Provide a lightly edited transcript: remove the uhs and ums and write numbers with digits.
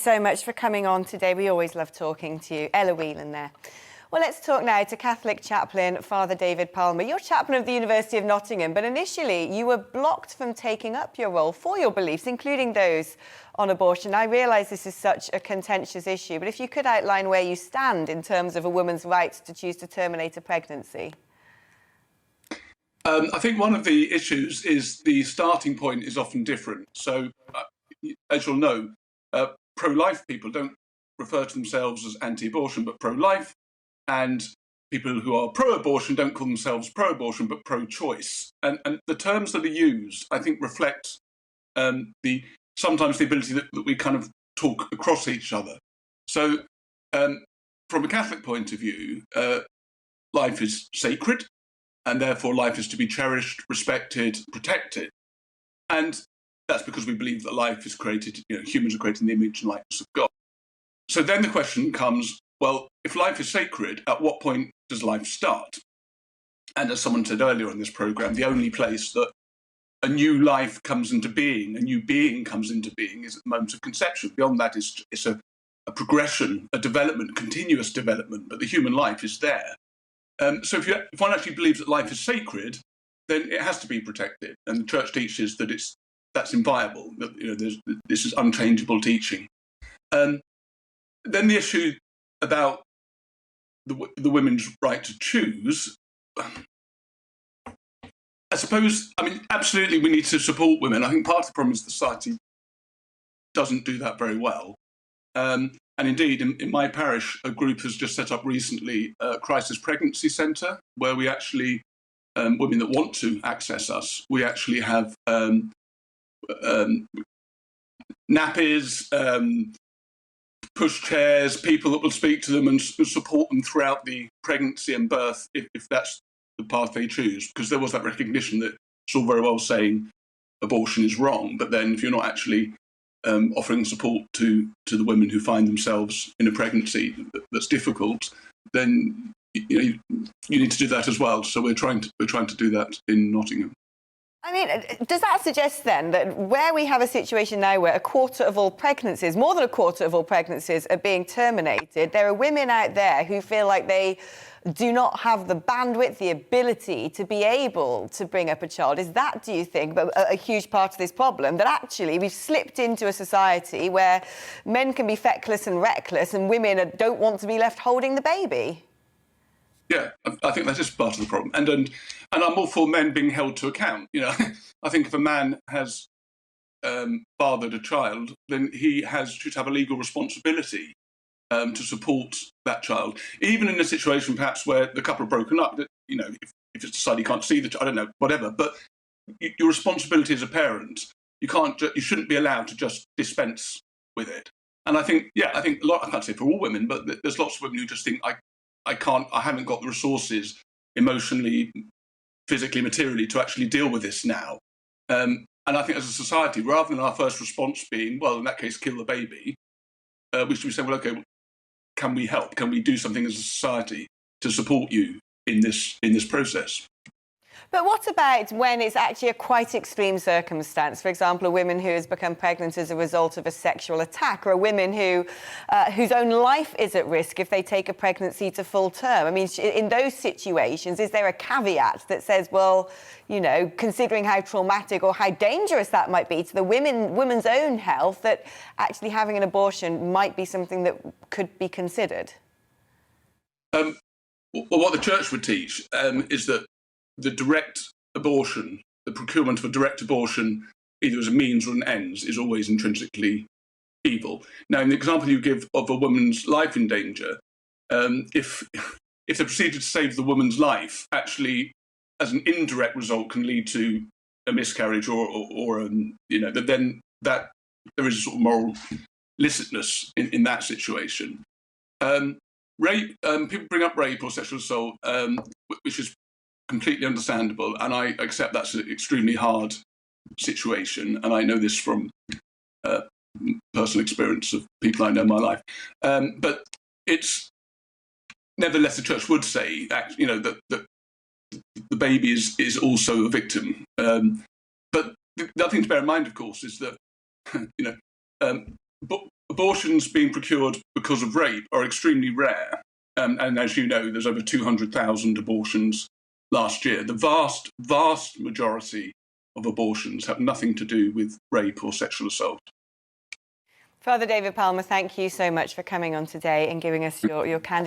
so much for coming on today. We always love talking to you. Ella Whelan there. Well, let's talk now to Catholic chaplain Father David Palmer. You're chaplain of the University of Nottingham, but initially you were blocked from taking up your role for your beliefs, including those on abortion. I realise this is such a contentious issue, but if you could outline where you stand in terms of a woman's right to choose to terminate a pregnancy. I think one of the issues is the starting point is often different. So, as you'll know, pro-life people don't refer to themselves as anti-abortion, but pro-life, and people who are pro-abortion don't call themselves pro-abortion, but pro-choice. And the terms that are used, I think, reflect sometimes the ability that we kind of talk across each other. So, from a Catholic point of view, life is sacred, and therefore life is to be cherished, respected, protected. And that's because we believe that life is created, humans are created in the image and likeness of God. So then the question comes, well, if life is sacred, at what point does life start? And as someone said earlier on this programme, the only place that a new life comes into being, a new being comes into being, is at the moment of conception. Beyond that, it's a progression, a development, continuous development, but the human life is there. So if one actually believes that life is sacred, then it has to be protected. And the Church teaches that that's inviolable, that this is unchangeable teaching. Then the issue about the women's right to choose, I suppose, absolutely we need to support women. I think part of the problem is the society doesn't do that very well. And indeed, in my parish, a group has just set up recently a crisis pregnancy centre where we actually, women that want to access us, we actually have nappies, push chairs, people that will speak to them and support them throughout the pregnancy and birth if that's the path they choose. Because there was that recognition that it's all very well saying abortion is wrong, but then if you're not actually offering support to the women who find themselves in a pregnancy that's difficult, then you need to do that as well. So we're trying to do that in Nottingham. Does that suggest then that where we have a situation now where a quarter of all pregnancies, more than a quarter of all pregnancies, are being terminated, there are women out there who feel like they do not have the bandwidth, the ability to be able to bring up a child? Is that, do you think, a huge part of this problem, that actually we've slipped into a society where men can be feckless and reckless and women don't want to be left holding the baby? Yeah, I think that is part of the problem. And I'm all for men being held to account. I think if a man has fathered a child, then he should have a legal responsibility to support that child. Even in a situation perhaps where the couple are broken up, that if it's decided you can't see the child, I don't know, whatever. But your responsibility as a parent, you shouldn't be allowed to just dispense with it. And I think I can't say for all women, but there's lots of women who just think I haven't got the resources emotionally, physically, materially to actually deal with this now. And I think as a society, rather than our first response being, well, in that case, kill the baby, we should be saying, well, okay, can we help? Can we do something as a society to support you in this process? But what about when it's actually a quite extreme circumstance? For example, a woman who has become pregnant as a result of a sexual attack, or a woman whose own life is at risk if they take a pregnancy to full term. In those situations, is there a caveat that says, well, considering how traumatic or how dangerous that might be to the woman's own health, that actually having an abortion might be something that could be considered? Well, what the Church would teach is that the direct abortion, the procurement of a direct abortion, either as a means or an ends, is always intrinsically evil. Now, in the example you give of a woman's life in danger, if the procedure to save the woman's life actually, as an indirect result, can lead to a miscarriage then that there is a sort of moral licitness in that situation. Rape, people bring up rape or sexual assault, which is completely understandable, and I accept that's an extremely hard situation, and I know this from personal experience of people I know in my life. But it's nevertheless the Church would say that the baby is also a victim. But the other thing to bear in mind, of course, is that abortions being procured because of rape are extremely rare. And as you know, there's over 200,000 abortions last year. The vast, vast majority of abortions have nothing to do with rape or sexual assault. Father David Palmer, thank you so much for coming on today and giving us your candid